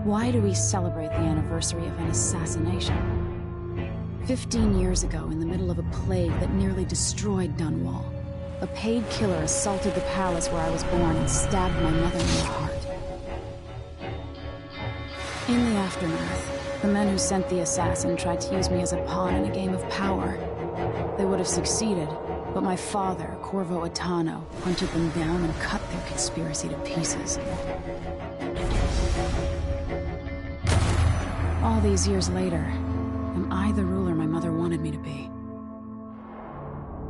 Why do we celebrate the anniversary of an assassination? 15 years ago, in the middle of a plague that nearly destroyed Dunwall, a paid killer assaulted the palace where I was born and stabbed my mother in the heart. In the aftermath, the men who sent the assassin tried to use me as a pawn in a game of power. They would have succeeded, but my father, Corvo Attano, hunted them down and cut their conspiracy to pieces. All these years later, am I the ruler my mother wanted me to be?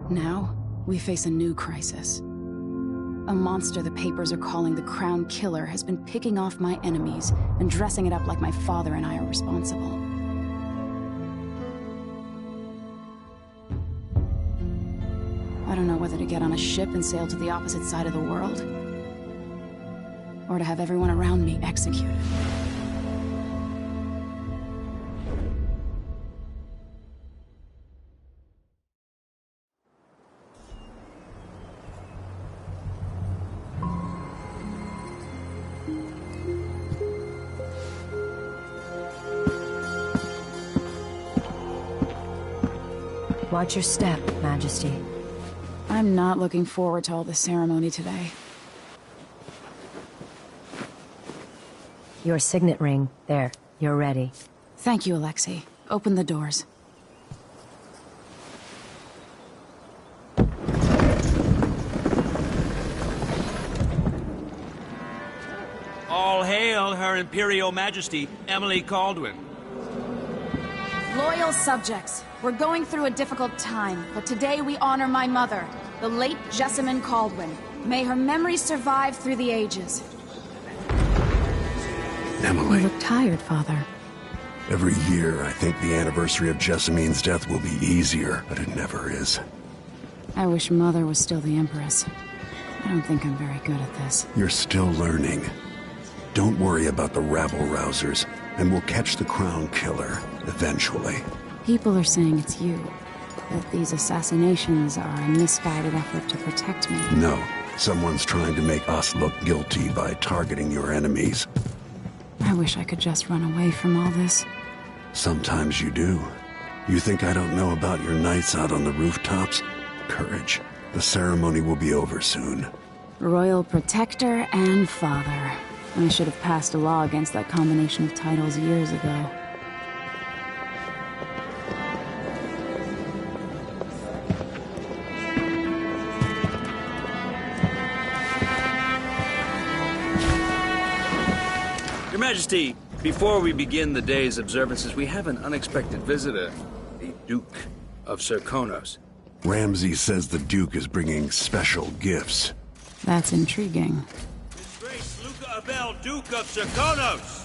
Now, we face a new crisis. A monster the papers are calling the Crown Killer has been picking off my enemies and dressing it up like my father and I are responsible. I don't know whether to get on a ship and sail to the opposite side of the world, or to have everyone around me executed. Watch your step, Majesty. I'm not looking forward to all the ceremony today. Your signet ring. There. You're ready. Thank you, Alexei. Open the doors. All hail Her Imperial Majesty, Emily Caldwin. Loyal subjects, we're going through a difficult time, but today we honor my mother, the late Jessamine Caldwin. May her memory survive through the ages. Emily. You look tired, Father. Every year, I think the anniversary of Jessamine's death will be easier, but it never is. I wish Mother was still the Empress. I don't think I'm very good at this. You're still learning. Don't worry about the rabble-rousers, and we'll catch the Crown Killer, eventually. People are saying it's you. That these assassinations are a misguided effort to protect me. No. Someone's trying to make us look guilty by targeting your enemies. I wish I could just run away from all this. Sometimes you do. You think I don't know about your nights out on the rooftops? Courage. The ceremony will be over soon. Royal Protector and Father. I should have passed a law against that combination of titles years ago. Your Majesty, before we begin the day's observances, we have an unexpected visitor, the Duke of Serkonos. Ramsay says the Duke is bringing special gifts. That's intriguing. His Grace Luca Abel, Duke of Serkonos!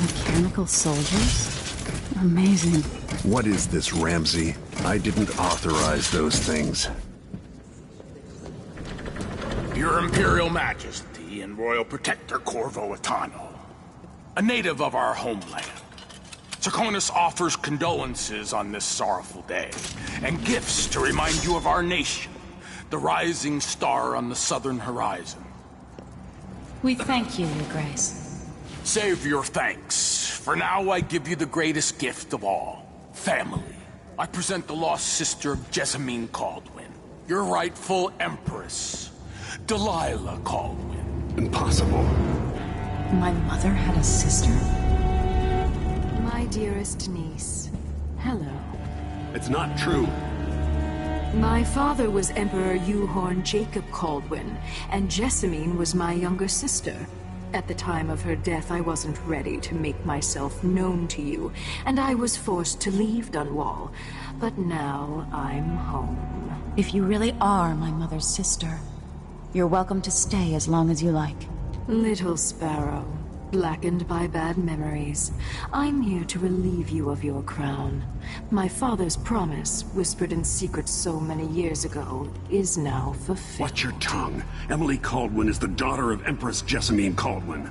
Mechanical soldiers? Amazing. What is this, Ramsay? I didn't authorize those things. Your Imperial Majesty and Royal Protector Corvo Attano, a native of our homeland. Serkonos offers condolences on this sorrowful day, and gifts to remind you of our nation, the rising star on the southern horizon. We thank you, Your Grace. Save your thanks. For now, I give you the greatest gift of all, family. I present the lost sister of Jessamine Caldwin, your rightful Empress, Delilah Caldwin. Impossible. My mother had a sister? My dearest niece, hello. It's not true. My father was Emperor Euhorn Jacob Caldwin, and Jessamine was my younger sister. At the time of her death, I wasn't ready to make myself known to you, and I was forced to leave Dunwall. But now I'm home. If you really are my mother's sister, you're welcome to stay as long as you like. Little sparrow, blackened by bad memories, I'm here to relieve you of your crown. My father's promise, whispered in secret so many years ago, is now fulfilled. Watch your tongue. Emily Caldwin is the daughter of Empress Jessamine Caldwin.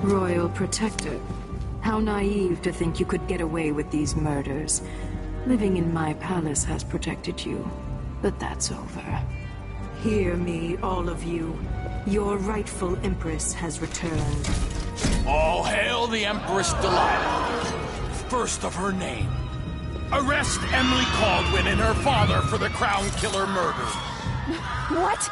Royal Protector, how naive to think you could get away with these murders. Living in my palace has protected you, but that's over. Hear me, all of you. Your rightful Empress has returned. All hail the Empress Delilah, first of her name. Arrest Emily Caldwin and her father for the Crown Killer murder. What?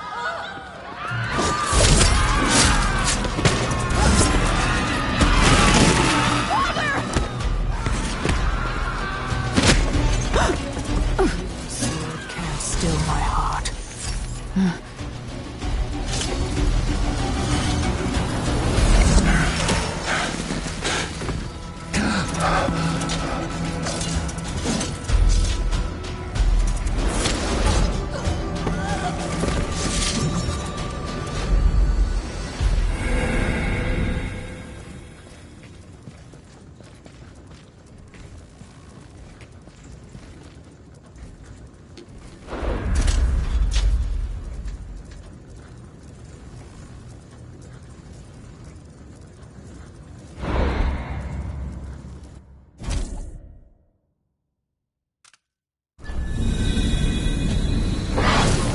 Sword can't still my heart.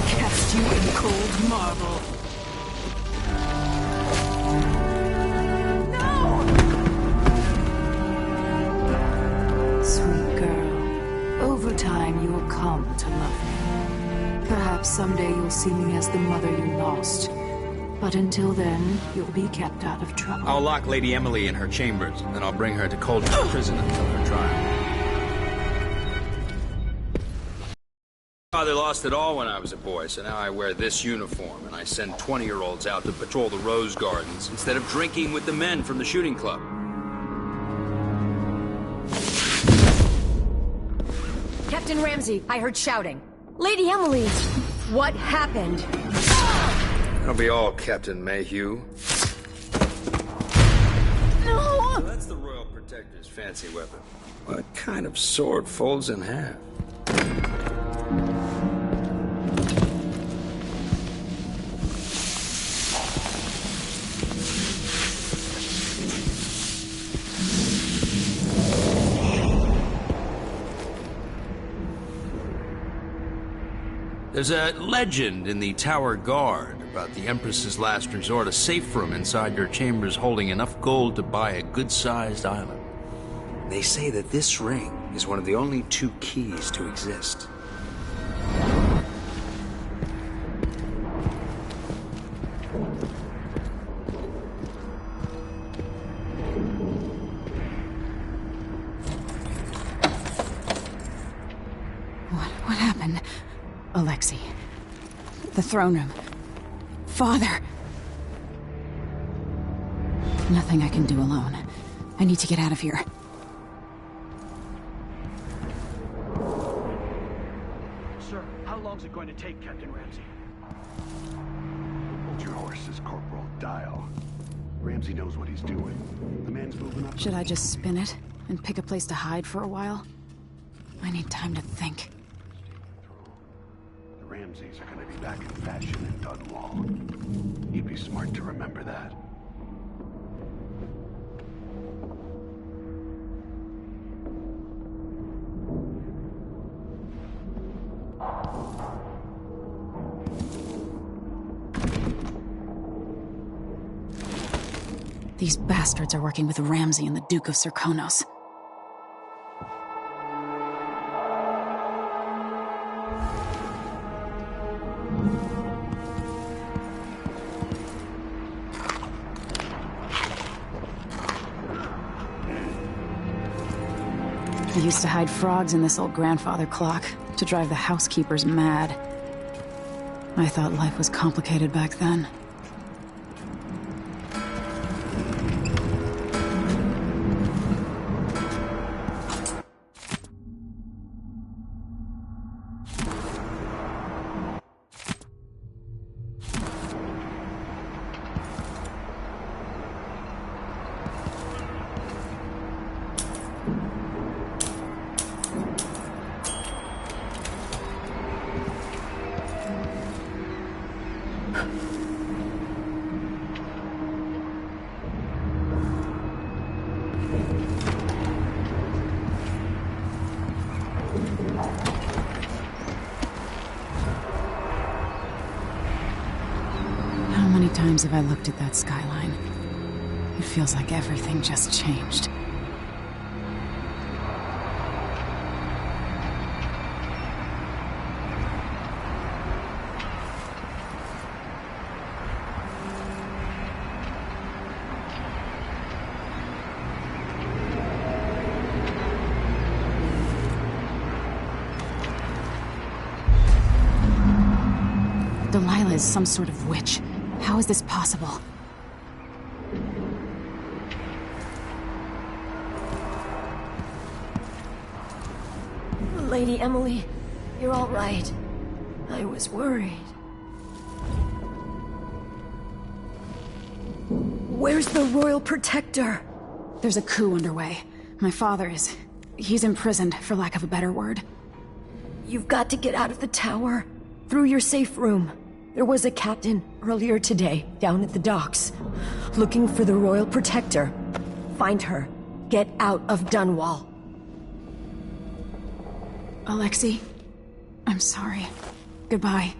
Cast you in cold marble. Sweet girl, over time you will come to love me. Perhaps someday you'll see me as the mother you lost. But until then, you'll be kept out of trouble. I'll lock Lady Emily in her chambers, and then I'll bring her to Coldwood Prison until her trial. Father lost it all when I was a boy, so now I wear this uniform, and I send 20-year-olds out to patrol the rose gardens instead of drinking with the men from the shooting club. Captain Ramsey, I heard shouting. Lady Emily, what happened? That'll be all, Captain Mayhew. No! So that's the Royal Protector's fancy weapon. What kind of sword folds in half? There's a legend in the Tower Guard about the Empress's last resort, a safe room inside your chambers holding enough gold to buy a good-sized island. They say that this ring is one of the only 2 keys to exist. What happened? Alexei. The throne room. Father. Nothing I can do alone. I need to get out of here. Sir, how long's it going to take, Captain Ramsey? Hold your horses, Corporal. Dial. Ramsey knows what he's doing. The man's moving up. Should I just spin it and pick a place to hide for a while? I need time to think. The Ramseys are going to be back in fashion in Dunwall. You'd be smart to remember that. These bastards are working with Ramsey and the Duke of Serkonos. I used to hide frogs in this old grandfather clock to drive the housekeepers mad. I thought life was complicated back then. times have I looked at that skyline? It feels like everything just changed. Delilah is some sort of witch. How is this possible? Lady Emily, you're all right. I was worried. Where's the Royal Protector? There's a coup underway. My father is... he's imprisoned, for lack of a better word. You've got to get out of the tower. Through your safe room. There was a captain earlier today, down at the docks, looking for the Royal Protector. Find her. Get out of Dunwall. Alexei, I'm sorry. Goodbye.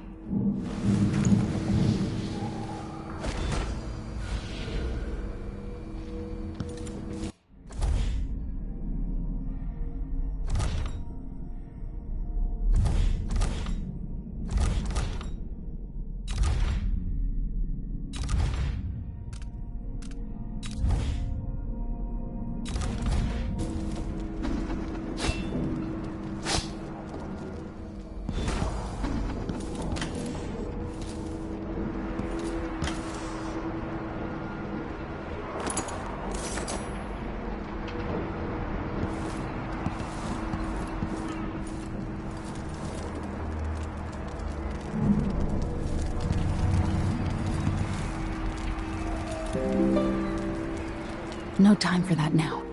No time for that now.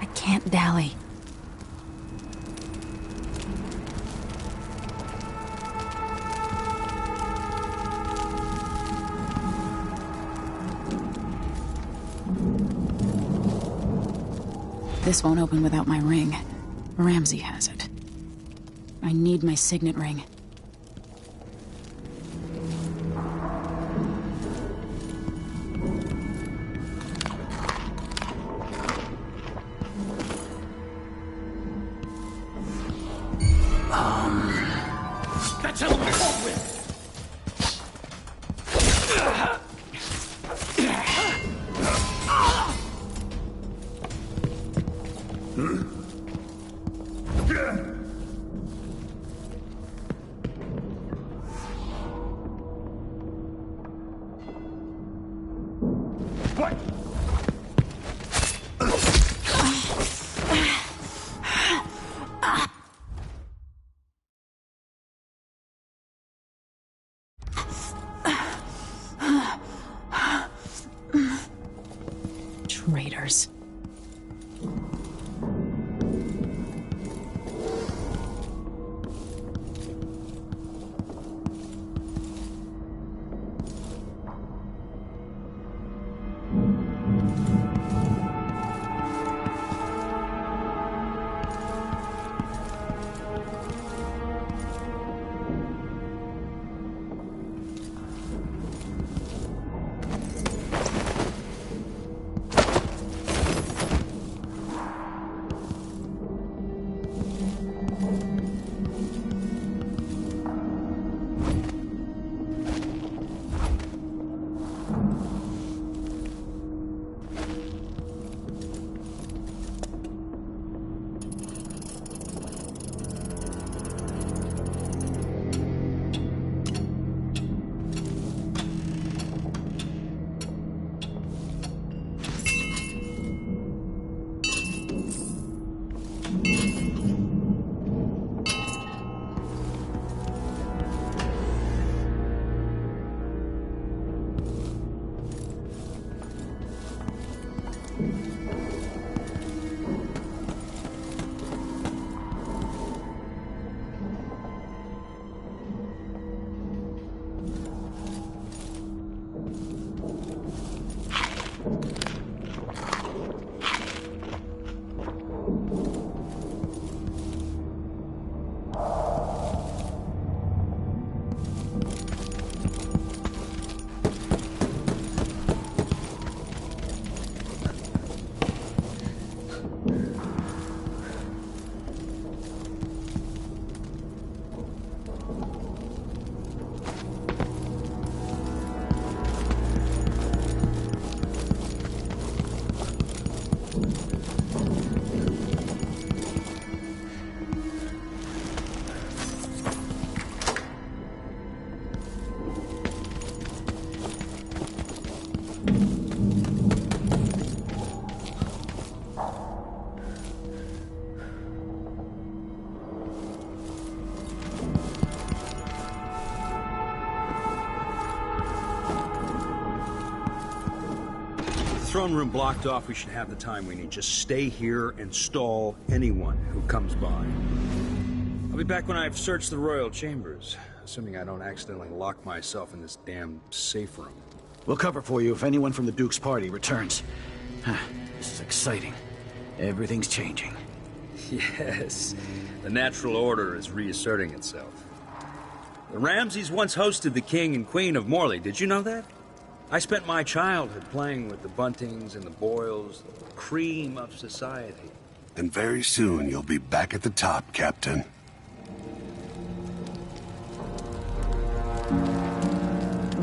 I can't dally. This won't open without my ring. Ramsey has it. I need my signet ring. Traitors. throne room blocked off, we should have the time we need. Just stay here and stall anyone who comes by. I'll be back when I've searched the royal chambers, assuming I don't accidentally lock myself in this damn safe room. We'll cover for you if anyone from the Duke's party returns. This is exciting. Everything's changing. Yes, the natural order is reasserting itself. The Ramseys once hosted the King and Queen of Morley. Did you know that? I spent my childhood playing with the Buntings and the Boyles, the cream of society. And very soon you'll be back at the top, Captain.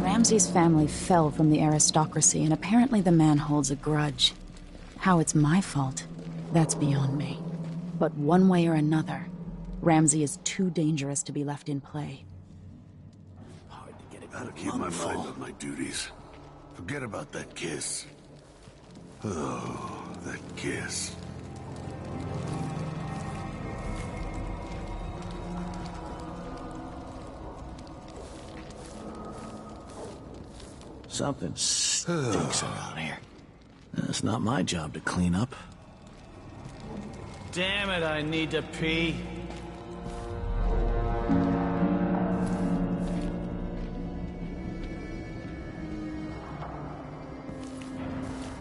Ramsey's family fell from the aristocracy, and apparently the man holds a grudge. How it's my fault, that's beyond me. But one way or another, Ramsey is too dangerous to be left in play. Hard to get a Gotta keep my mind on my duties. Forget about that kiss. Oh, that kiss. Something stinks around here. It's not my job to clean up. Damn it, I need to pee.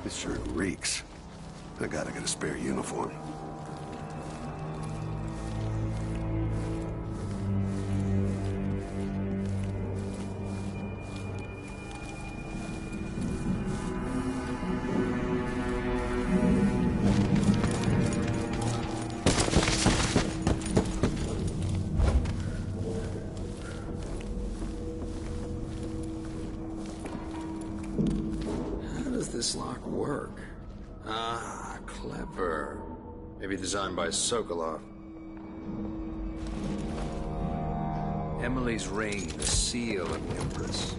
This shirt reeks. I gotta get a spare uniform. This lock work? Ah, clever. Maybe designed by Sokolov. Emily's ring, the seal of the Empress.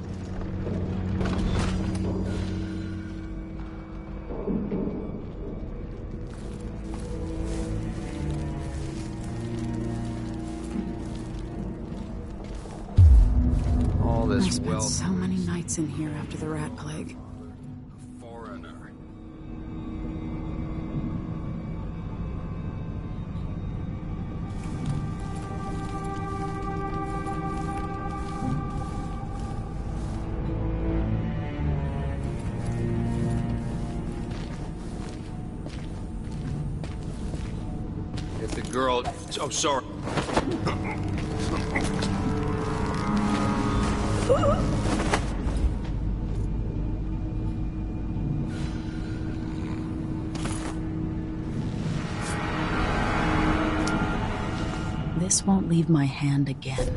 All this I spent wealth. so many nights in here after the rat plague. Foreigner. If the girl... Oh, sorry. This won't leave my hand again.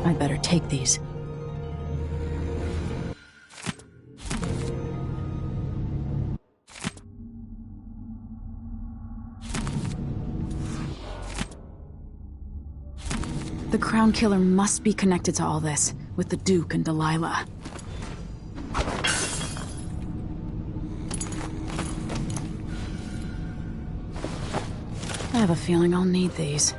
I better take these. The Crown Killer must be connected to all this, with the Duke and Delilah. I have a feeling I'll need these.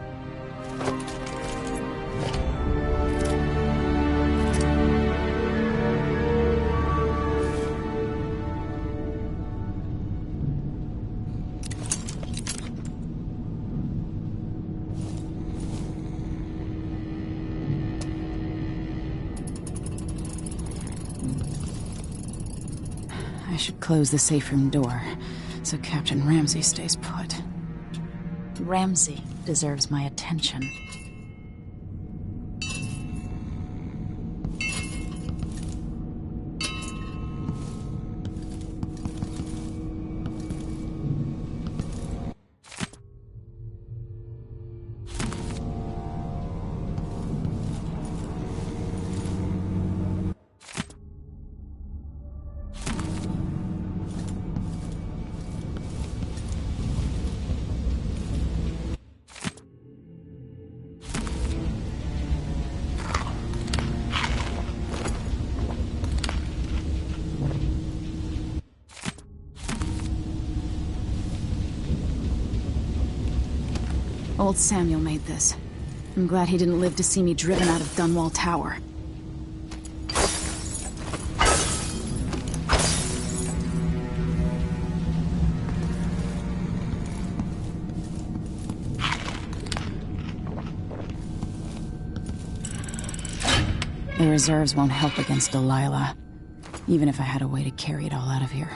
I should close the safe room door, so Captain Ramsey stays put. Ramsey deserves my attention. Old Samuel made this. I'm glad he didn't live to see me driven out of Dunwall Tower. The reserves won't help against Delilah, even if I had a way to carry it all out of here.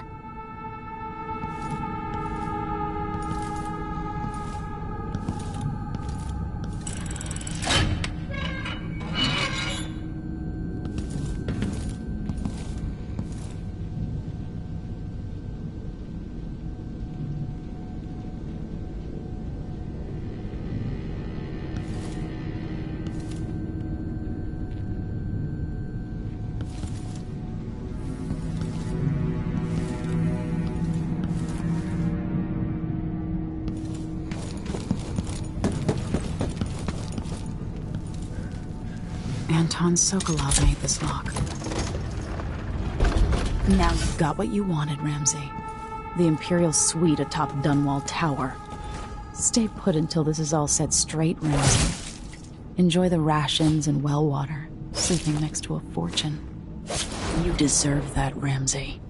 Anton Sokolov made this lock. Now you've got what you wanted, Ramsey. The Imperial Suite atop Dunwall Tower. Stay put until this is all set straight, Ramsey. Enjoy the rations and well water, sleeping next to a fortune. You deserve that, Ramsey.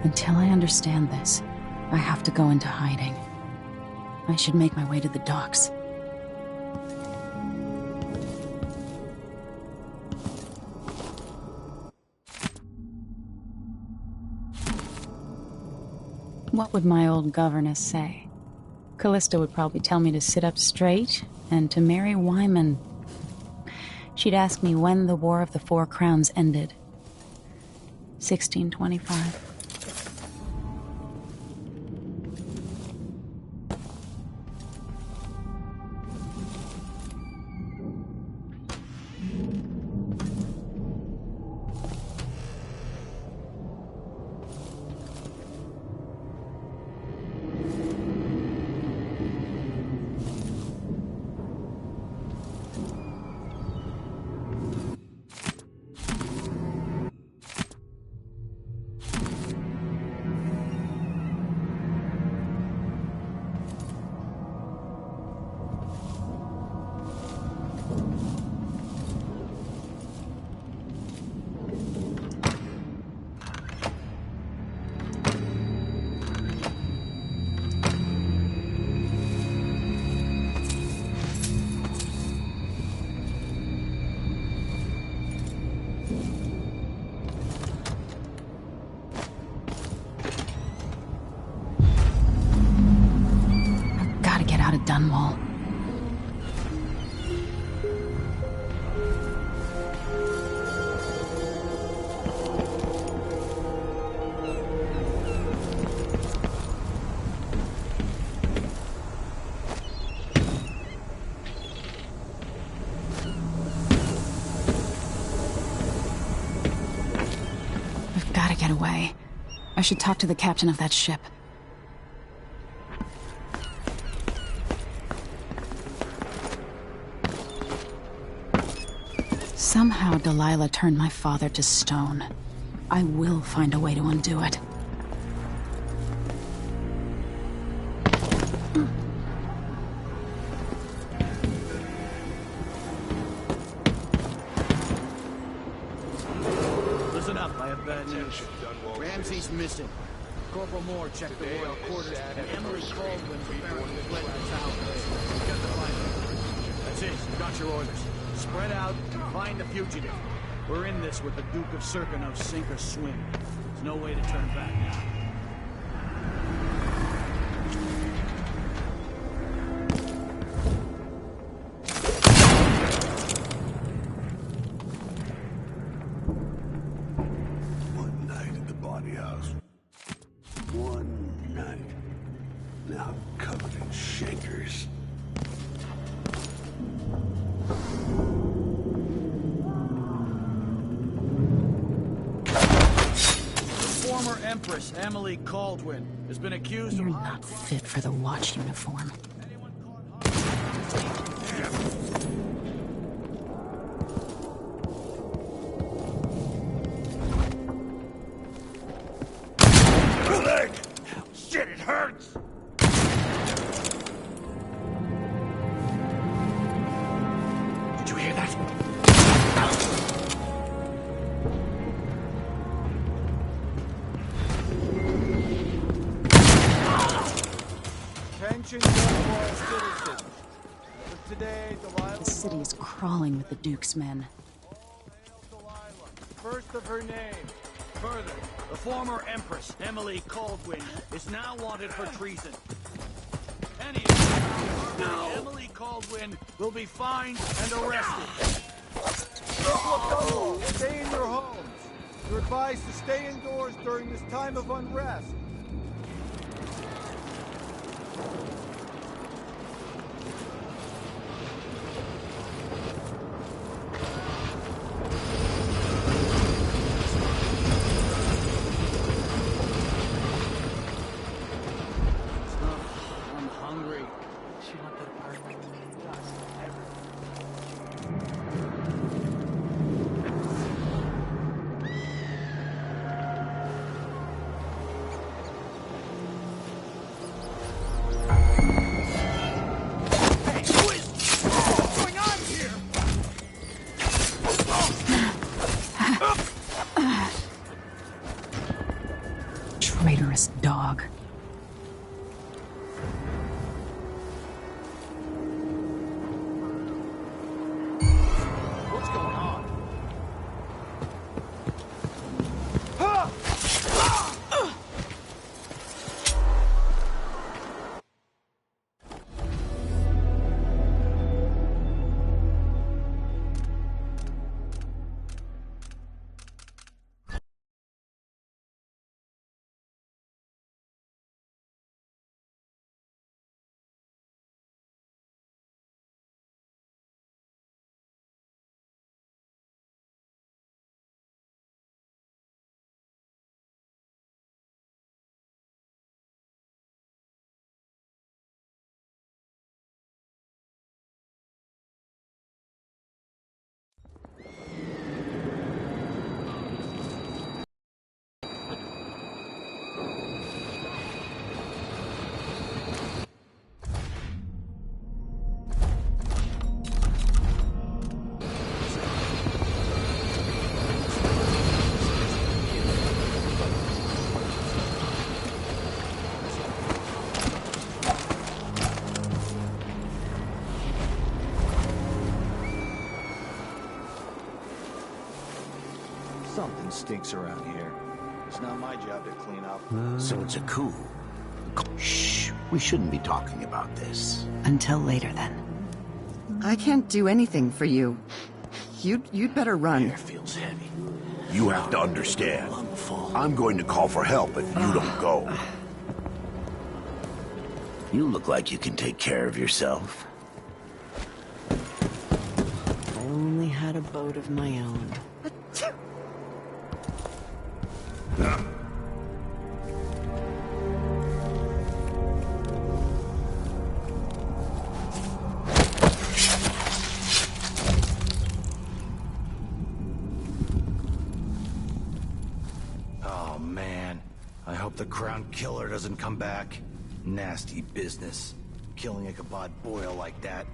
Until I understand this, I have to go into hiding. I should make my way to the docks. What would my old governess say? Callista would probably tell me to sit up straight and to marry Wyman. She'd ask me when the War of the Four Crowns ended. 1625. Dunwall. get away. I should talk to the captain of that ship. Somehow Delilah turned my father to stone. I will find a way to undo it. Listen up, I have bad news. Ramsey's missing. Corporal Moore checked the royal quarters, and Emily Caldwin apparently fled the town. Get the fight. That's it. You got your orders. Spread out, find the fugitive. We're in this with the Duke of Circano, sink or swim. There's no way to turn back now. One night at the body house. One night. Now covered in shankers. Former Empress Emily Caldwin has been accused You're of... not fit for the watch uniform. Leg! Shit, it hurts! Did you hear that? Attention, Delaware citizens. For today, Delilah... The city is crawling with the Duke's men. Delilah, first of her name. Further, the former Empress Emily Caldwin is now wanted for treason. Any of you found harboring Emily Caldwin will be fined and arrested. Stay in your homes. You're advised to stay indoors during this time of unrest. I'm hungry. Traitorous dog. What's going on? Something stinks around here. It's not my job to clean up. So it's a coup. Shh, we shouldn't be talking about this. Until later, then. I can't do anything for you. You'd better run. Air feels heavy. You have to understand. I'm going to call for help if you don't go. You look like you can take care of yourself. If I only had a boat of my own. Hope the Crown Killer doesn't come back. Nasty business. Killing Ichabod Boyle like that.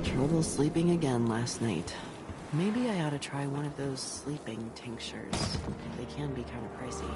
Trouble sleeping again last night. Maybe I ought to try one of those sleeping tinctures. They can be kind of pricey.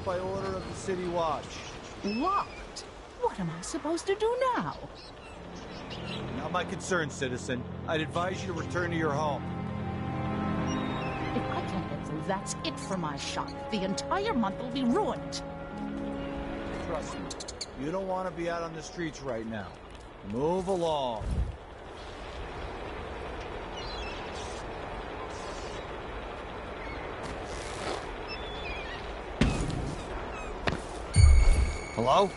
By order of the City Watch. Locked? What am I supposed to do now? Not my concern, citizen. I'd advise you to return to your home. If I can't get through, that's it for my shop. The entire month will be ruined. Trust me, you don't want to be out on the streets right now. Move along. Hello?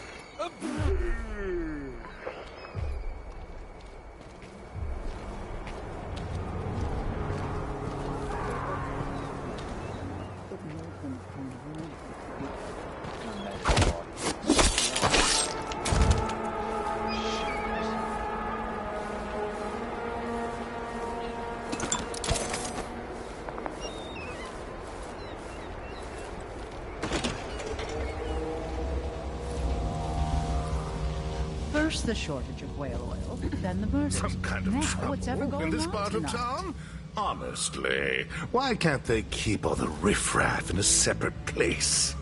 First the shortage of whale oil, then the murders. Some kind of now, trouble what's ever going in this on part of tonight? town? Honestly, why can't they keep all the riffraff in a separate place?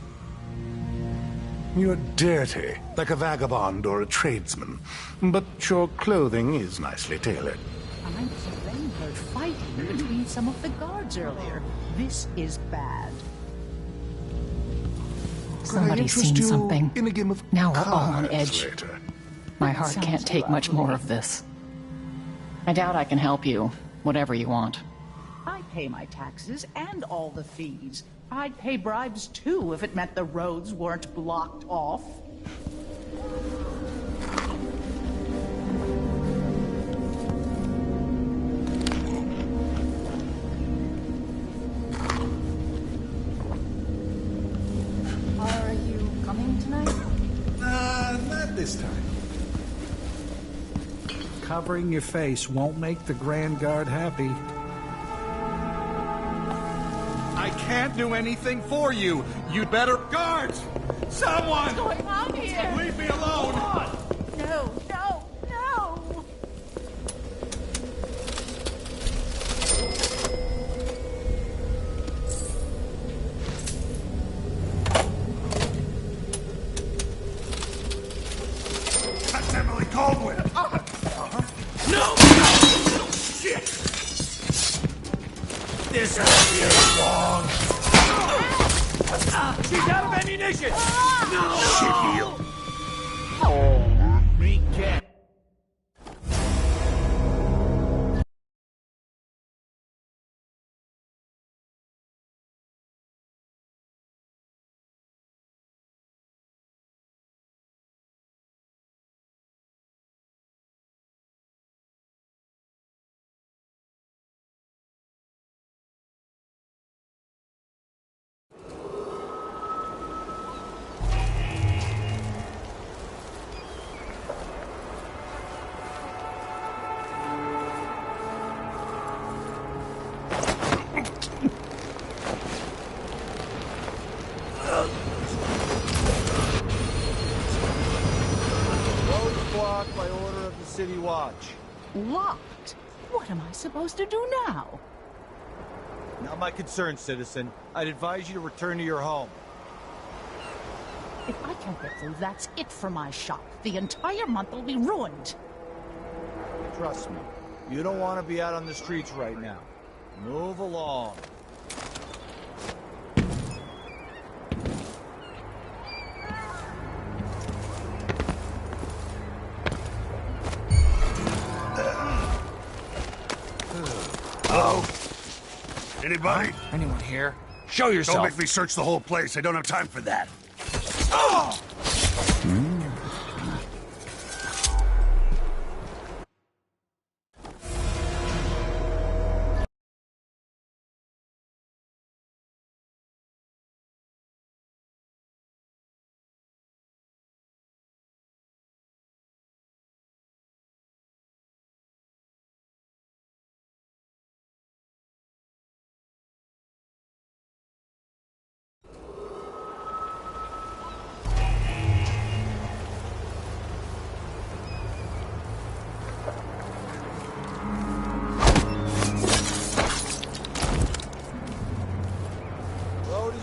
You're dirty, like a vagabond or a tradesman, but your clothing is nicely tailored. I plain heard fighting between some of the guards earlier. This is bad. Somebody's seen something. In a game of Now we're all on edge. later. My heart Sounds can't take much lovely. more of this. I doubt I can help you. Whatever you want. I pay my taxes and all the fees. I'd pay bribes too if it meant the roads weren't blocked off. Are you coming tonight? Not this time. Covering your face won't make the Grand Guard happy. I can't do anything for you. You'd better... Guards! Someone! What's going on here? Leave me alone! No, no, no! That's Emily Caldwell! No! Shit! This is here long! She's out of ammunition! No! Shit, heal! Recap. By order of the City Watch. Locked? What am I supposed to do now? Not my concern, citizen. I'd advise you to return to your home. If I can't get through, that's it for my shop. The entire month will be ruined. Trust me, you don't want to be out on the streets right now. Move along. Hello? Anybody? Anyone here? Show yourself. Don't make me search the whole place. I don't have time for that.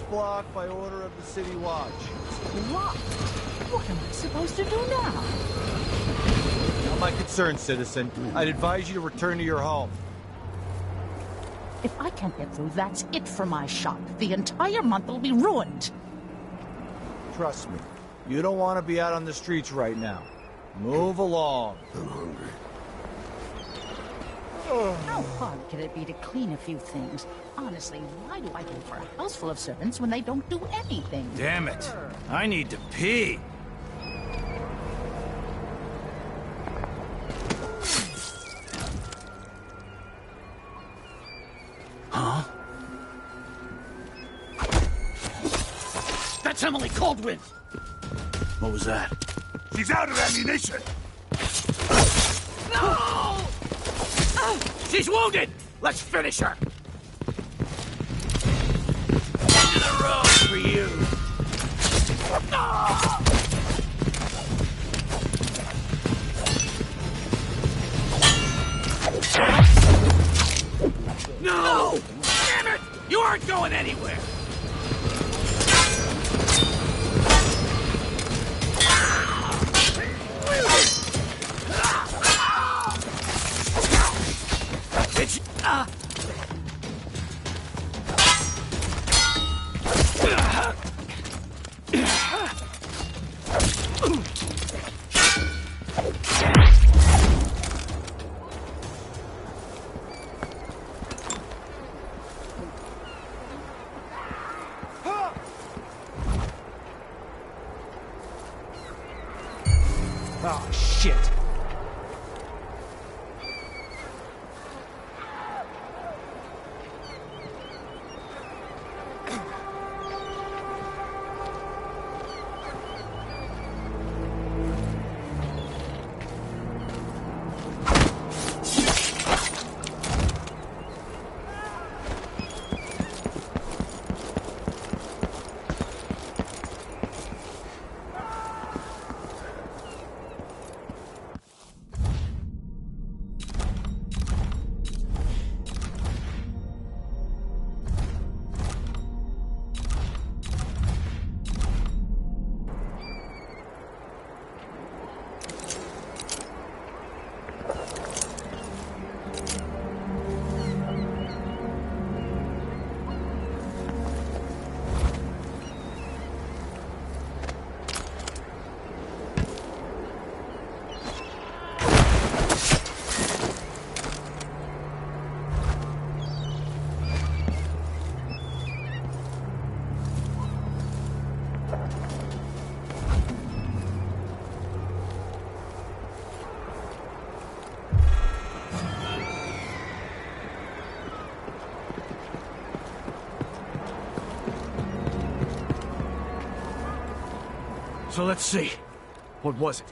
Blocked by order of the City Watch. What? What am I supposed to do now? Not my concern, citizen. I'd advise you to return to your home. If I can't get through, that's it for my shop. The entire month will be ruined. Trust me, you don't want to be out on the streets right now. Move along. I'm hungry. How hard can it be to clean a few things? Honestly, why do I pay for a house full of servants when they don't do anything? Damn it. I need to pee. Huh? That's Emily Caldwin! What was that? She's out of ammunition! No! She's wounded! Let's finish her! Into the road for you! No! Damn it! You aren't going anywhere! Oh, shit. So let's see. What was it?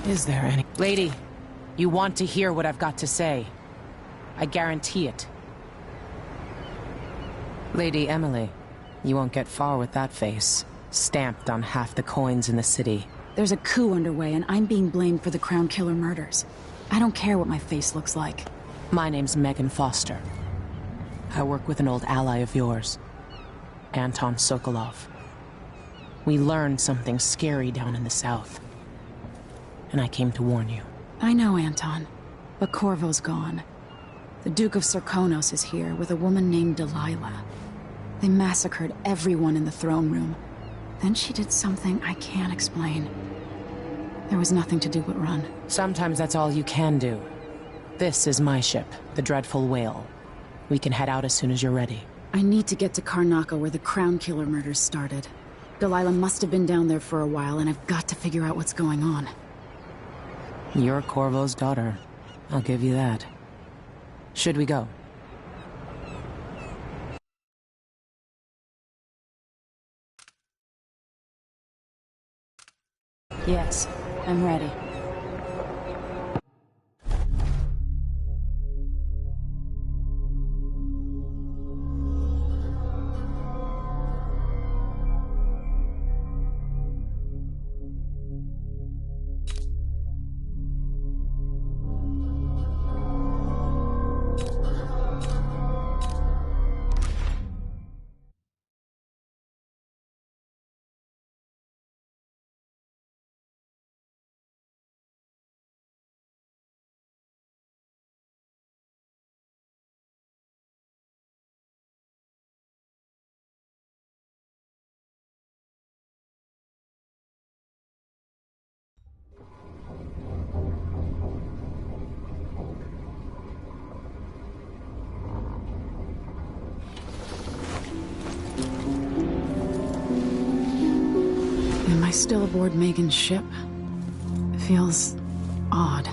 Is there any... Lady, you want to hear what I've got to say. I guarantee it. Lady Emily, you won't get far with that face. Stamped on half the coins in the city. There's a coup underway, and I'm being blamed for the Crown Killer murders. I don't care what my face looks like. My name's Megan Foster. I work with an old ally of yours, Anton Sokolov. We learned something scary down in the south, and I came to warn you. I know, Anton, but Corvo's gone. The Duke of Serkonos is here with a woman named Delilah. They massacred everyone in the throne room. Then she did something I can't explain. There was nothing to do but run. Sometimes that's all you can do. This is my ship, the Dreadful Whale. We can head out as soon as you're ready. I need to get to Karnaca where the Crown Killer murders started. Delilah must have been down there for a while, and I've got to figure out what's going on. You're Corvo's daughter. I'll give you that. Should we go? Yes, I'm ready. Am I still aboard Megan's ship? It feels odd.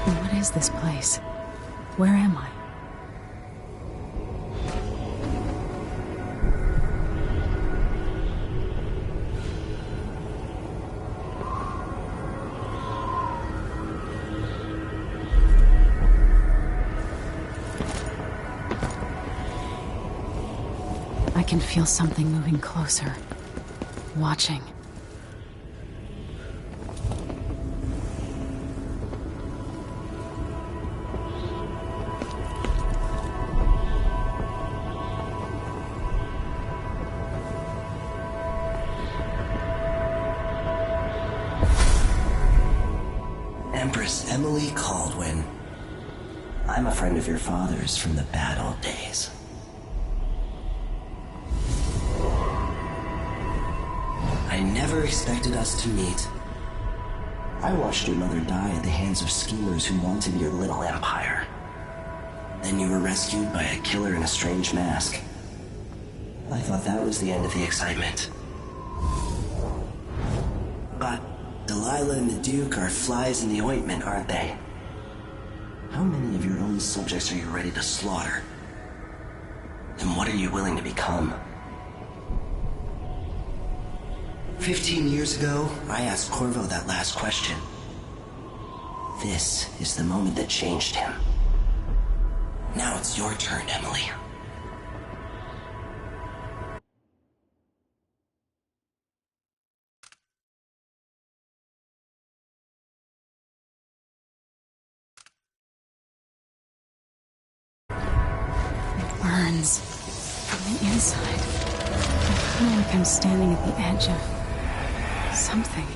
What is this place? Where am I? I can feel something moving closer. Watching. Empress Emily Caldwin. I'm a friend of your father's from the bad old days. I never expected us to meet. I watched your mother die at the hands of schemers who wanted your little empire. Then you were rescued by a killer in a strange mask. I thought that was the end of the excitement. But Delilah and the Duke are flies in the ointment, aren't they? How many of your own subjects are you ready to slaughter? And what are you willing to become? 15 years ago, I asked Corvo that last question. This is the moment that changed him. Now it's your turn, Emily. It burns from the inside. I feel like I'm standing at the edge of something.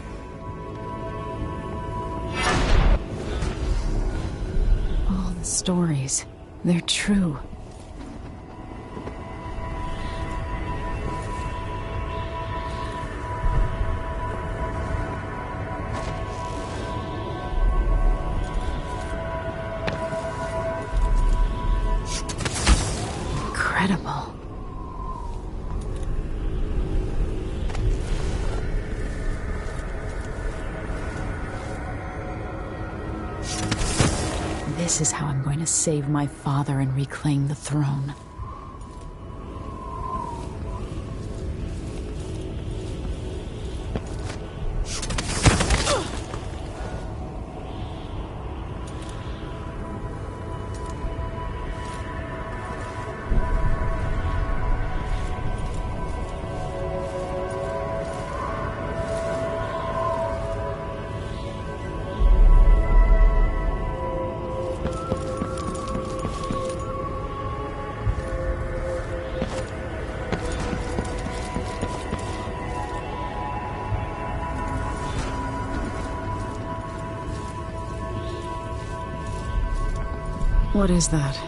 All the stories, they're true. incredible. This is how I'm going to save my father and reclaim the throne. What is that?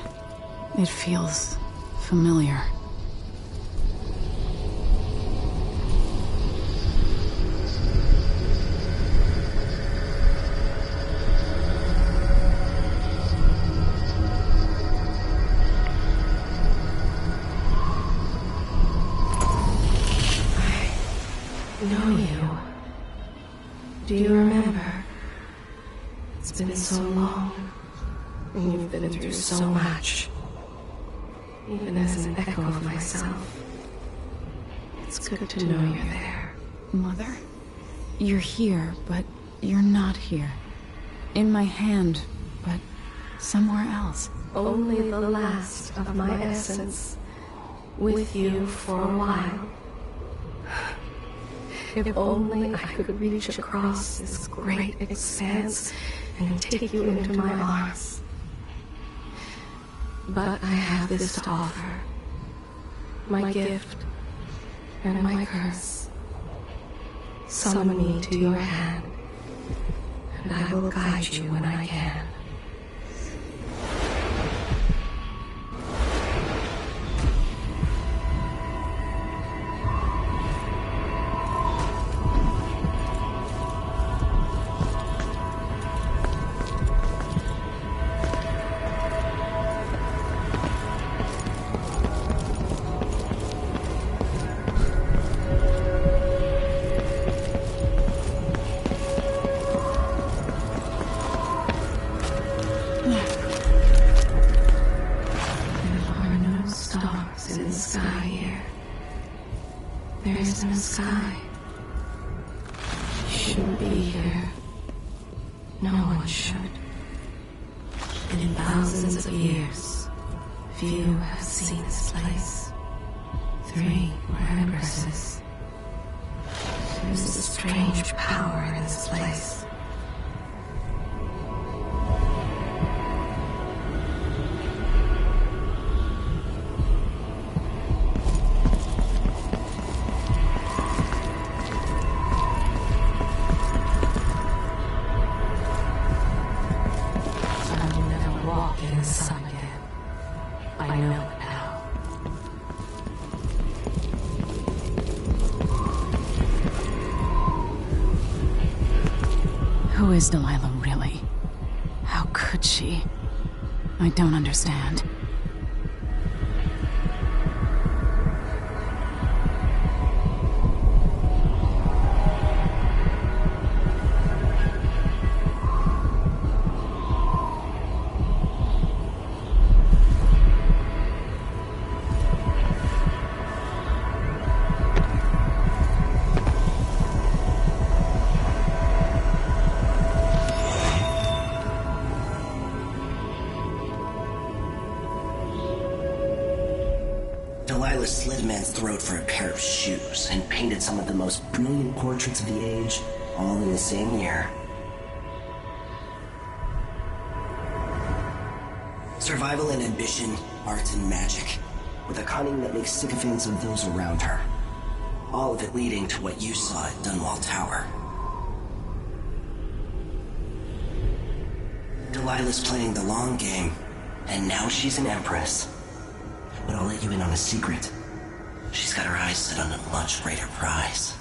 It feels familiar. I know you. Do you remember? It's been so long. And you've been through so much. Even as an echo of myself. It's good to know you're there. Mother? You're here, but you're not here. In my hand, but somewhere else. Only the last of my essence. With you for a while. If only I could reach across this great expanse and take you into my arms. But I have this to offer. My gift and my curse. Summon me to your hand, and I will guide you when I can. There isn't a sky. You shouldn't be here. No one should. And in thousands of years, few have seen this place. 3 were empresses. There's a strange power in this place. I know it now. Who is Delilah really? How could she? I don't understand. Delilah slit a man's throat for a pair of shoes and painted some of the most brilliant portraits of the age, all in the same year. Survival and ambition, art and magic, with a cunning that makes sycophants of those around her. All of it leading to what you saw at Dunwall Tower. Delilah's playing the long game, and now she's an empress. But I'll let you in on a secret. She's got her eyes set on a much greater prize.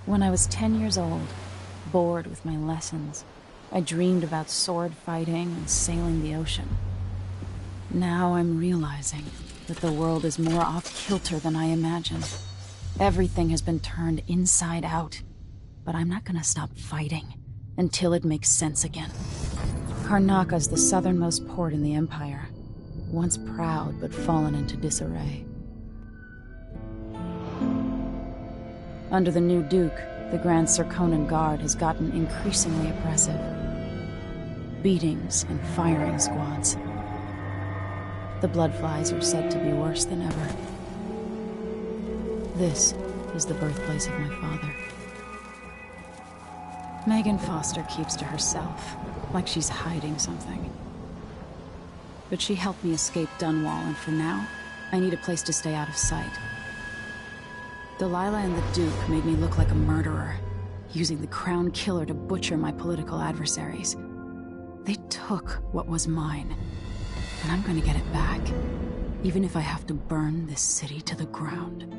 When I was 10 years old, bored with my lessons, I dreamed about sword fighting and sailing the ocean. Now I'm realizing that the world is more off-kilter than I imagined. Everything has been turned inside out, but I'm not gonna stop fighting until it makes sense again. Karnaka's the southernmost port in the Empire, once proud but fallen into disarray. Under the new Duke, the Grand Serkonan Guard has gotten increasingly oppressive. Beatings and firing squads. The Bloodflies are said to be worse than ever. This is the birthplace of my father. Megan Foster keeps to herself, like she's hiding something. But she helped me escape Dunwall, and for now, I need a place to stay out of sight. Delilah and the Duke made me look like a murderer, using the Crown Killer to butcher my political adversaries. They took what was mine, and I'm gonna get it back, even if I have to burn this city to the ground.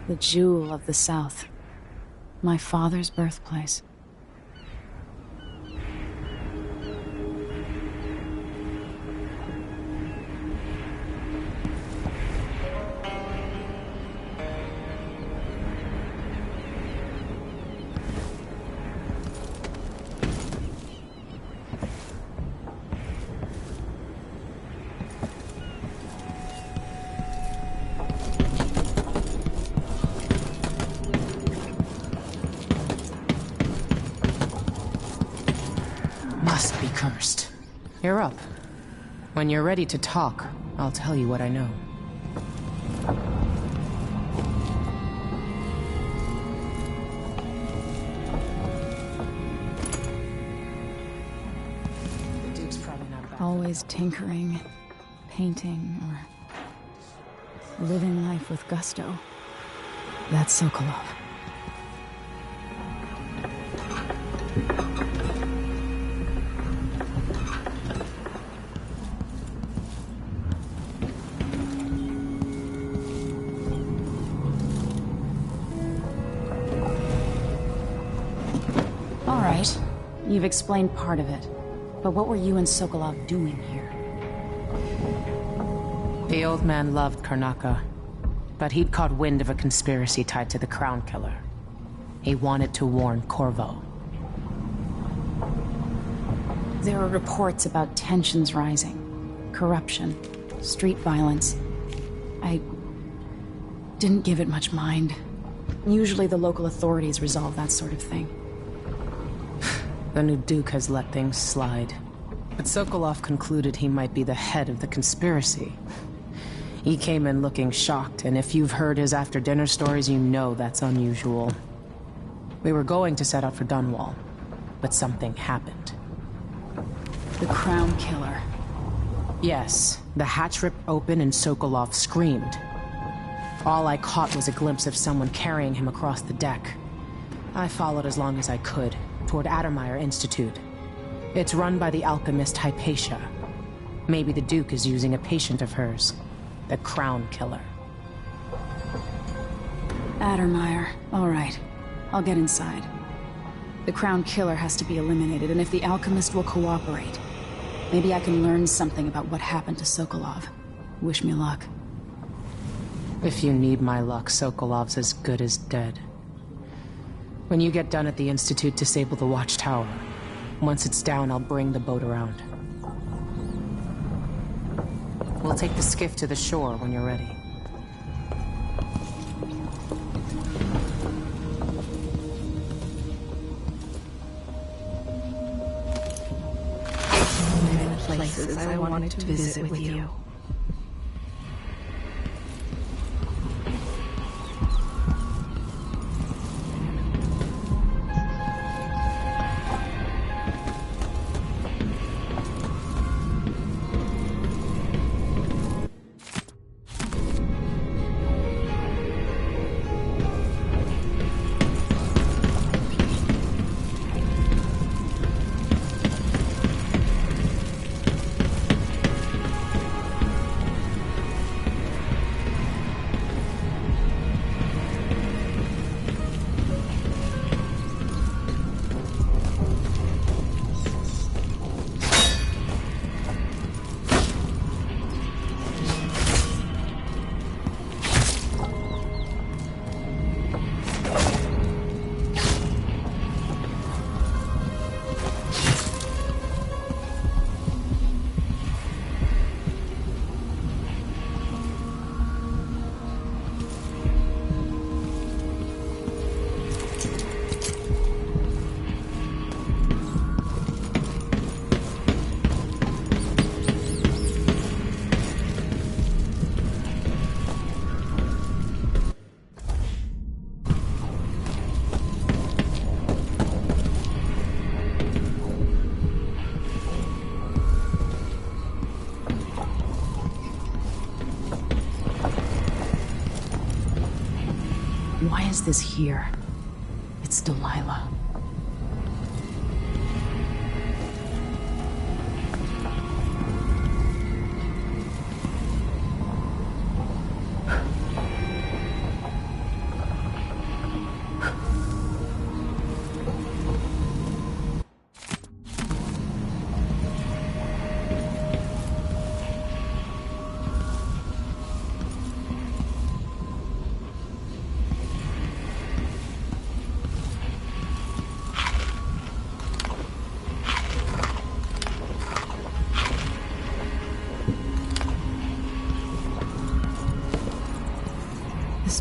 The jewel of the South. My father's birthplace. Must be cursed. You're up. When you're ready to talk, I'll tell you what I know. The Duke's probably not about Always tinkering, painting, or living life with gusto. That's Sokolov. All right, you've explained part of it. But what were you and Sokolov doing here? The old man loved Karnaka, but he'd caught wind of a conspiracy tied to the Crown Killer. He wanted to warn Corvo. There are reports about tensions rising, corruption, street violence. Didn't give it much mind. Usually the local authorities resolve that sort of thing. The new Duke has let things slide. But Sokolov concluded he might be the head of the conspiracy. He came in looking shocked, and if you've heard his after-dinner stories, you know that's unusual. We were going to set out for Dunwall, but something happened. The Crown Killer. Yes, the hatch ripped open and Sokolov screamed. All I caught was a glimpse of someone carrying him across the deck. I followed as long as I could, toward Addermeyer Institute. It's run by the alchemist Hypatia. Maybe the Duke is using a patient of hers, the Crown Killer. Addermeyer. All right. I'll get inside. The Crown Killer has to be eliminated, and if the alchemist will cooperate, maybe I can learn something about what happened to Sokolov. Wish me luck. If you need my luck, Sokolov's as good as dead. When you get done at the Institute, disable the watchtower. Once it's down, I'll bring the boat around. We'll take the skiff to the shore when you're ready. Many places I wanted to visit with you. Why is this here? It's Delilah.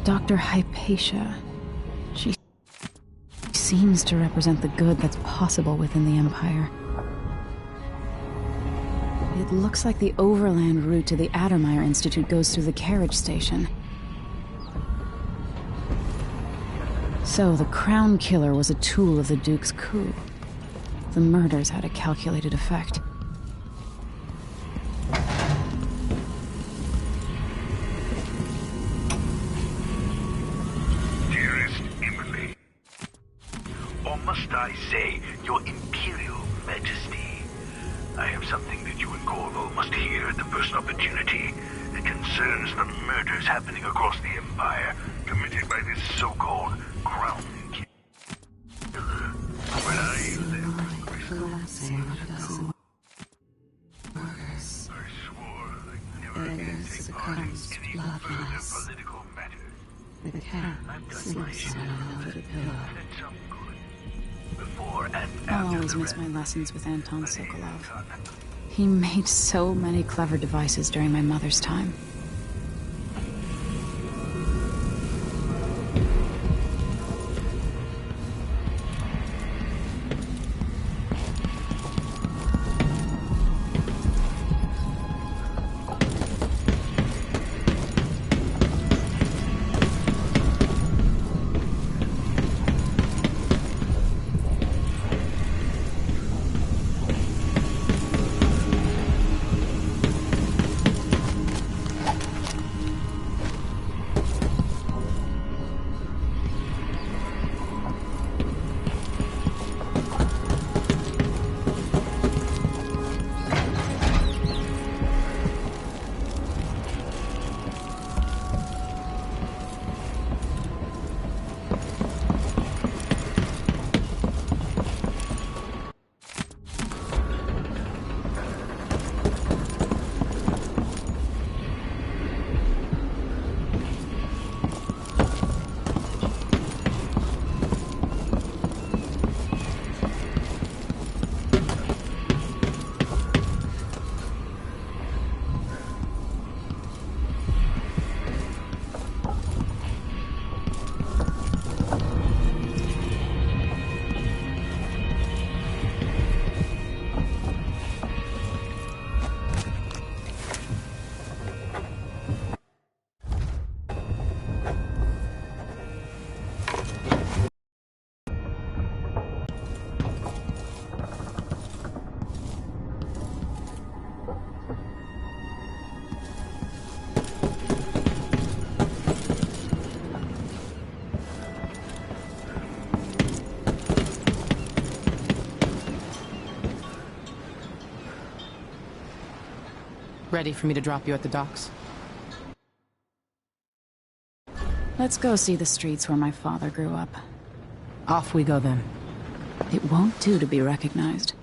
Dr. Hypatia. She seems to represent the good that's possible within the Empire. It looks like the overland route to the Addermeyer Institute goes through the carriage station. So, the Crown Killer was a tool of the Duke's coup. The murders had a calculated effect. I say, Your Imperial Majesty, I have something that you and Corvo must hear at the first opportunity. It concerns the murders happening across the Empire, committed by this so-called Crown Killer. When I left, I swore I'd never take part in any further political matters. The cat sleeps on the pillow. I'll always miss my lessons with Anton Sokolov. He made so many clever devices during my mother's time. Ready for me to drop you at the docks? Let's go see the streets where my father grew up. Off we go then. It won't do to be recognized.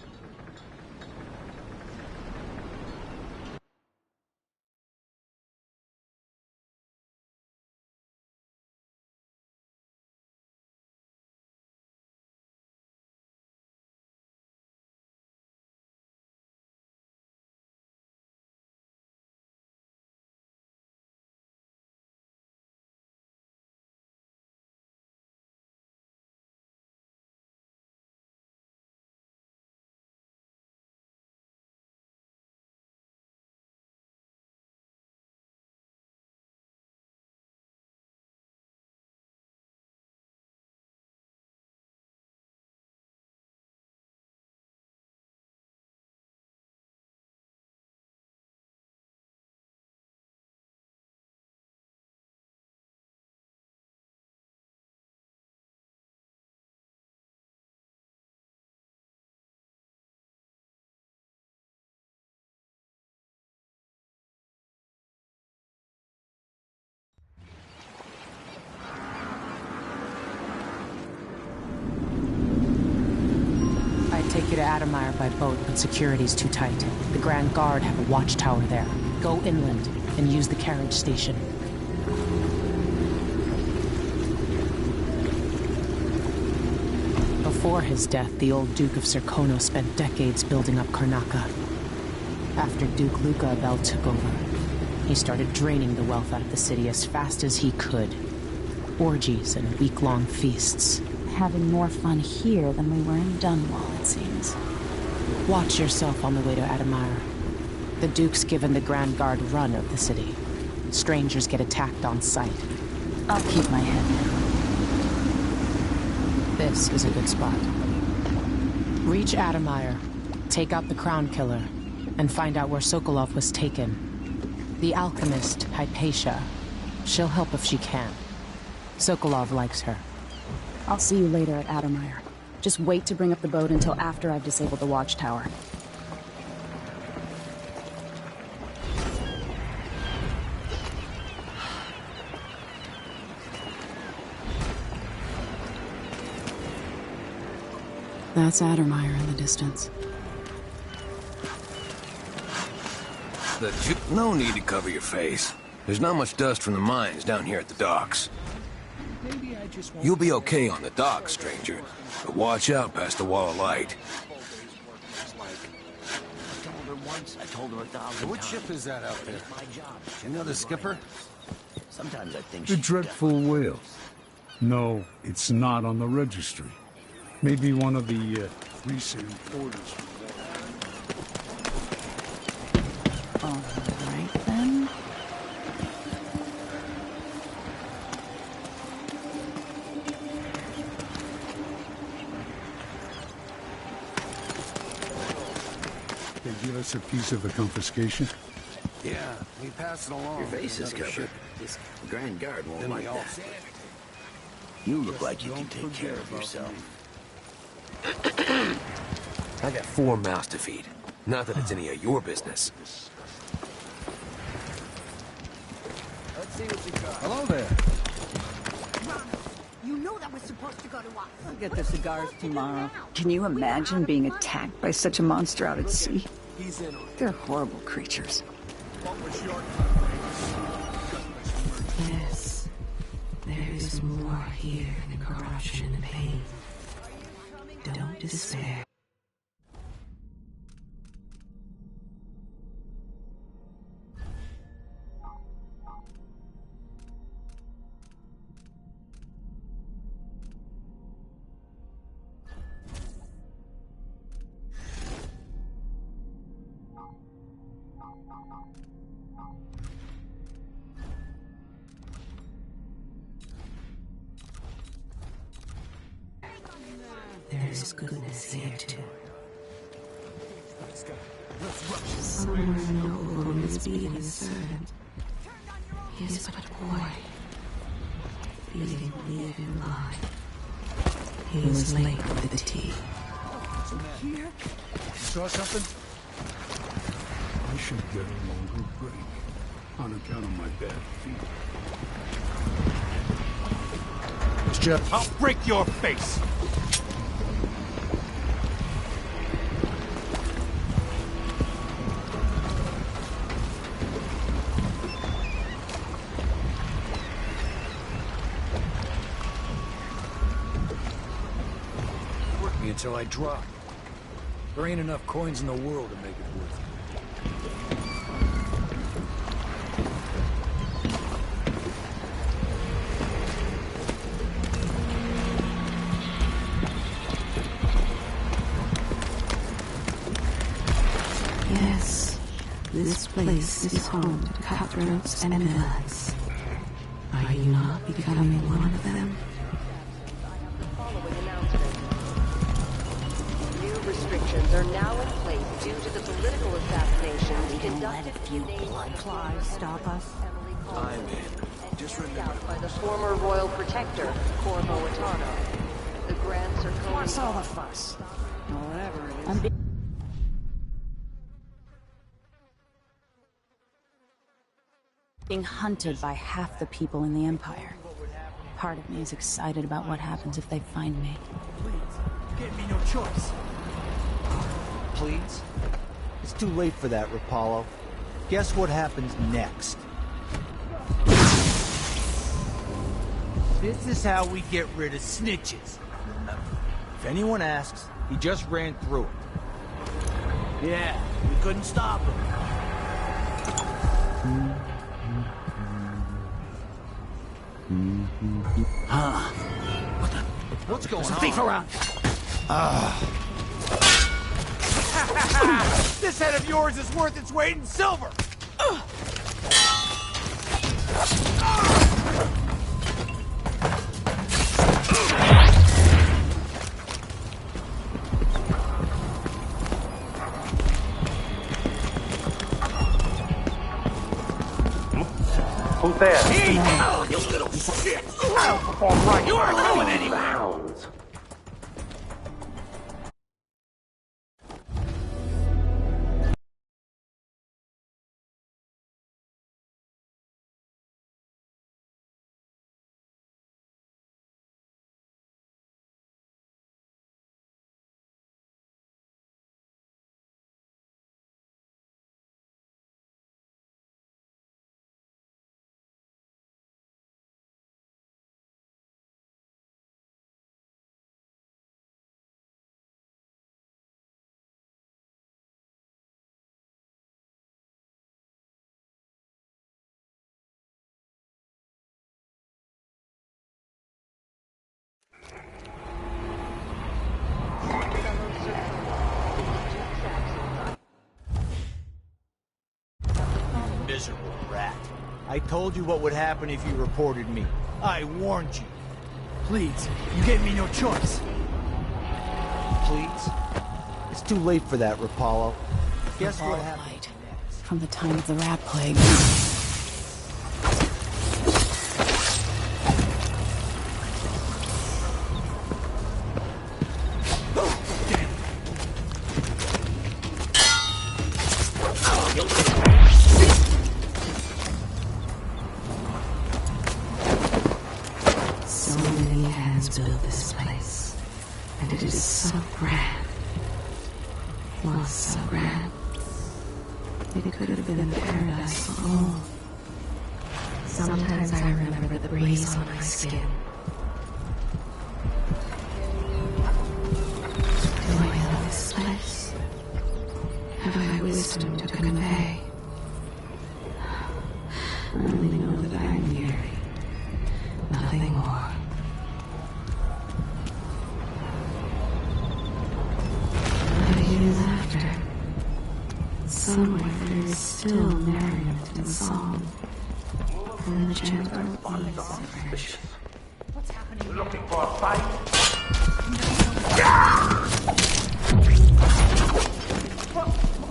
Take you to Adamire by boat, but security's too tight. The Grand Guard have a watchtower there. Go inland and use the carriage station. Before his death, the old Duke of Serkono spent decades building up Karnaca. After Duke Luca Abel took over, he started draining the wealth out of the city as fast as he could. Orgies and week-long feasts. Having more fun here than we were in Dunwall, it seems. Watch yourself on the way to Adamire. The Duke's given the Grand Guard run of the city. Strangers get attacked on sight. I'll keep my head down. This is a good spot. Reach Adamire, take out the Crown Killer, and find out where Sokolov was taken. The alchemist, Hypatia. She'll help if she can. Sokolov likes her. I'll see you later at Adamire. Just wait to bring up the boat until after I've disabled the watchtower. That's Adamire in the distance. No need to cover your face. There's not much dust from the mines down here at the docks. You'll be okay on the docks, stranger, but watch out past the wall of light. I told her 1,000 What ship is that out there? You know the skipper? Sometimes I think The dreadful whale. No, it's not on the registry. Maybe one of the recent orders. All right, then. They give us a piece of the confiscation? Yeah, we pass it along. Your face is covered. This Grand Guard won't like that. You look like you can take care of yourself. I got 4 mouths to feed. Not that it's any of your business. Let's see what you got. Hello there. You know that was supposed to go to us. I'll get the cigars tomorrow. Can you imagine being attacked by such a monster out at sea? They're horrible creatures. Yes, there is more here than corruption and pain. Don't despair. There is goodness here too. Somewhere a noble woman is beating a servant. He is but a boy, feeding living blood. He was late with the tea. You saw something? should get a longer break on account of my bad feet. I'll break your face! Work me until I drop. There ain't enough coins in the world to make it worth it. Yes, this place is home to cutthroats and villains. Are you not becoming one of them? New restrictions are now in place due to the political assassinations conducted in the name of Flies stop us. I'm in. Just remember by the former royal protector, Corvo Attano. The Grand Circle. What's all the fuss? Whatever it is. Being hunted by half the people in the Empire. Part of me is excited about what happens if they find me. Please, give me no choice. Please? It's too late for that, Rapallo. Guess what happens next? This is how we get rid of snitches. If anyone asks, he just ran through it. Yeah, we couldn't stop him. Huh? What's going on? There's a thief around! This head of yours is worth its weight in silver! Who's there? Oh, you little shit! I'll perform right. You aren't going anywhere! Hounds. Miserable rat. I told you what would happen if you reported me. I warned you. Please, you gave me no choice. Please? It's too late for that, Rapallo. Guess what happened? From the time of the rat plague. So many hands built this place, and it is so grand. Was so grand. It could have been paradise for all. Sometimes I remember the breeze on my skin. Do I know this place? Have I wisdom to convey? I only know that I am weary. Nothing more. I hear laughter. Somewhere there is still merriment and song. And the gentle ease of rest. What's happening? Looking for a fight?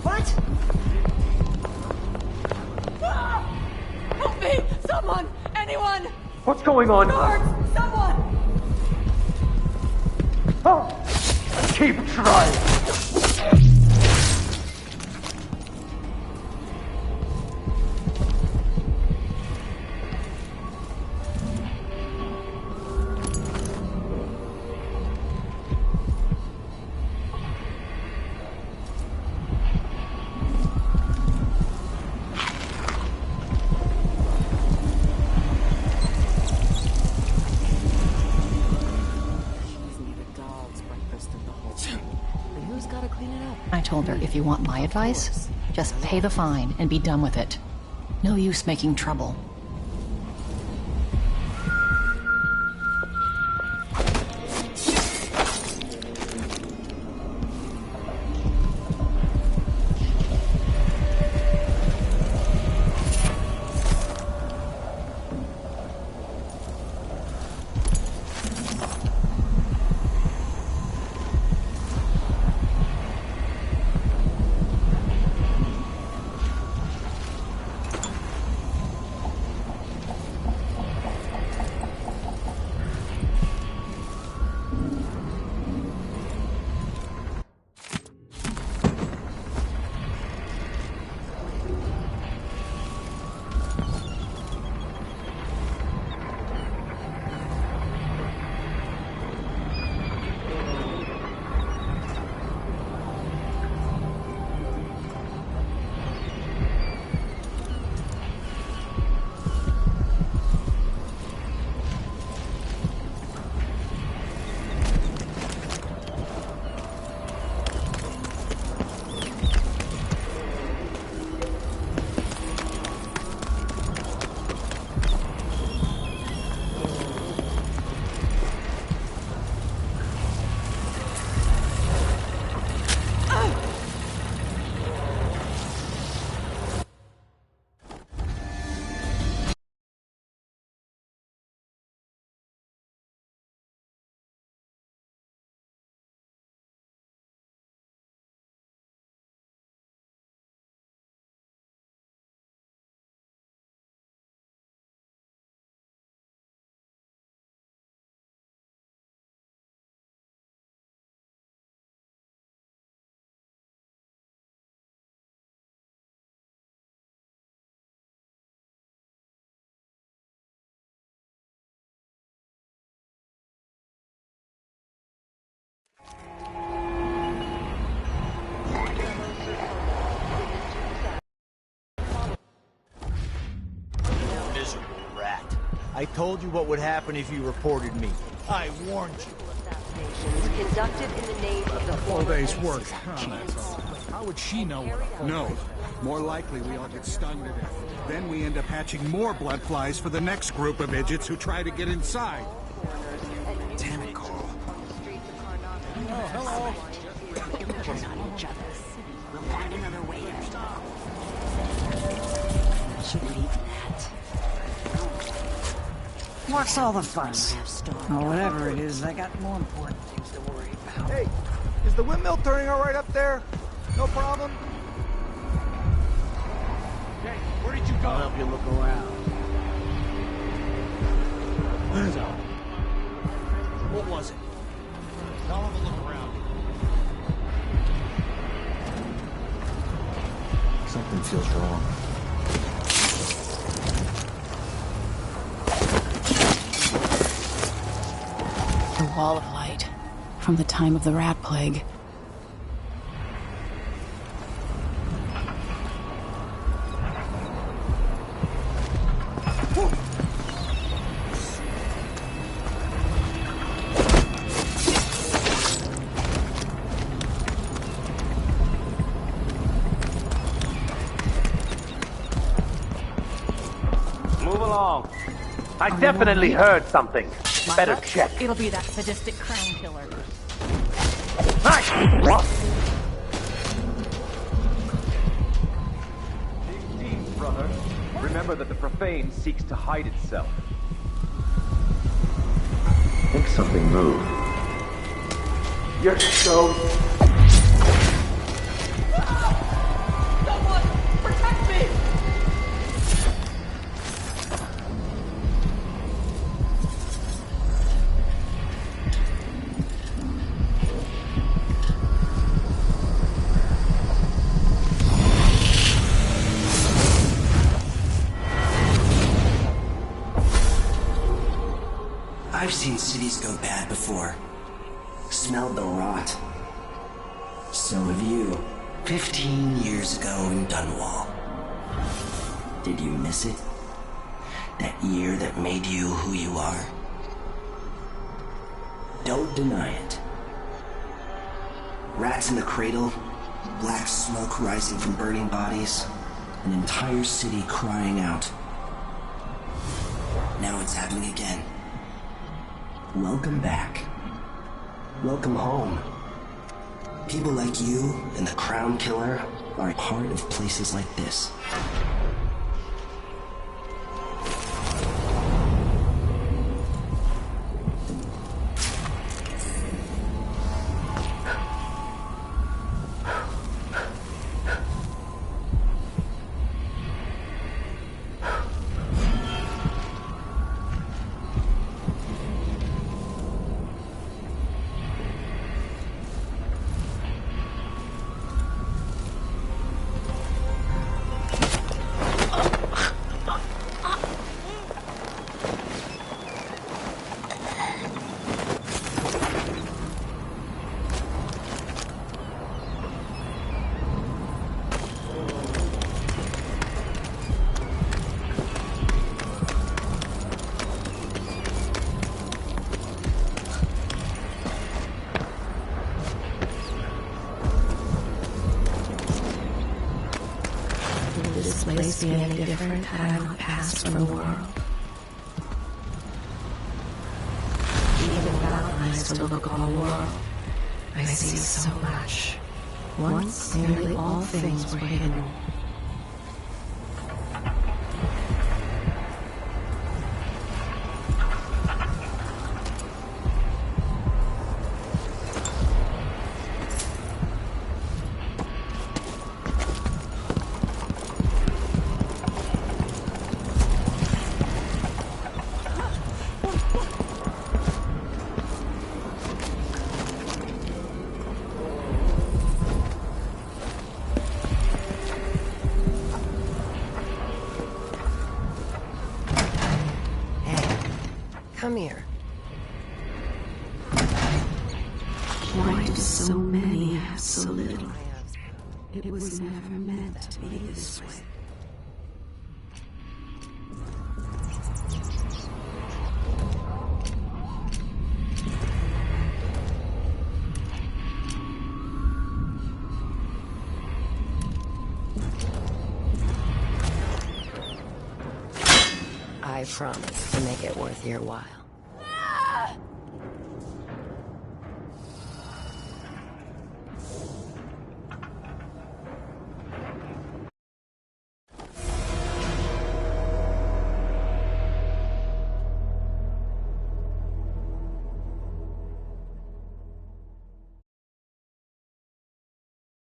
What? Help me! Someone! Anyone! What's going on? Guards! Someone! Oh, keep trying. If you want my advice, just pay the fine and be done with it. No use making trouble. I told you what would happen if you reported me. I warned you. Assassinations conducted in the name of the Full former day's work. NCC Oh, chiefs. that's all. How would she know what? No. More likely we all get stung to death. Then we end up hatching more blood flies for the next group of idiots who try to get inside. Damn it, Cole. Oh, hello. Turn on each other. We'll find another way to stop. Should leave that. What's all the fuss? Or whatever it is, I got more important things to worry about. Hey, is the windmill turning all right up there? No problem? Hey, where did you go? I'll help you look around. So, what was it? I'll have a look around. Something feels wrong. The Wall of Light, from the time of the Rat Plague. Move along. I definitely heard something. Better check. It'll be that sadistic crown killer. Brother, remember that the profane seeks to hide itself. I think something moved. You're so... Someone protect me! I've seen cities go bad before. Smelled the rot. So have you. 15 years ago in Dunwall. Did you miss it? That year that made you who you are? Don't deny it. Rats in the cradle, Black smoke rising from burning bodies. An entire city crying out. Now it's happening again. Welcome back. Welcome home. People like you and the Crown Killer are part of places like this. This place be any different had I not passed from the world. Even without eyes to look upon the world, I see so much. Once nearly all things were hidden. Come here. Why do so many have so little? It was never meant to be this way. I promise to make it worth your while.